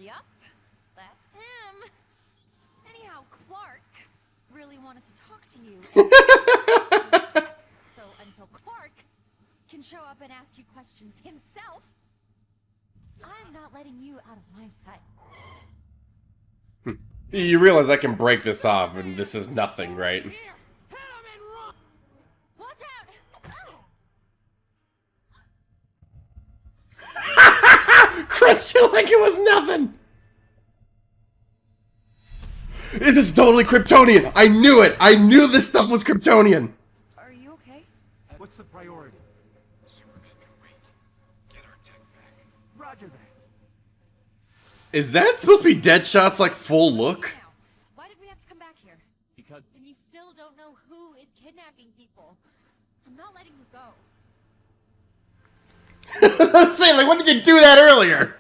Yup, that's him. Anyhow, Clark really wanted to talk to you. So until Clark can show up and ask you questions himself, I'm not letting you out of my sight. You realize I can break this off, and this is nothing, right? Watch out! Crunch it like it was nothing! This is totally Kryptonian! I knew it! I knew this stuff was Kryptonian! Are you okay? What's the priority? Superman can wait. Get our tech back. Roger that. Is that supposed to be Deadshot's, like, full look? Now, why did we have to come back here? Because And you still don't know who is kidnapping people. I'm not letting you go. Say, like, when did you do that earlier?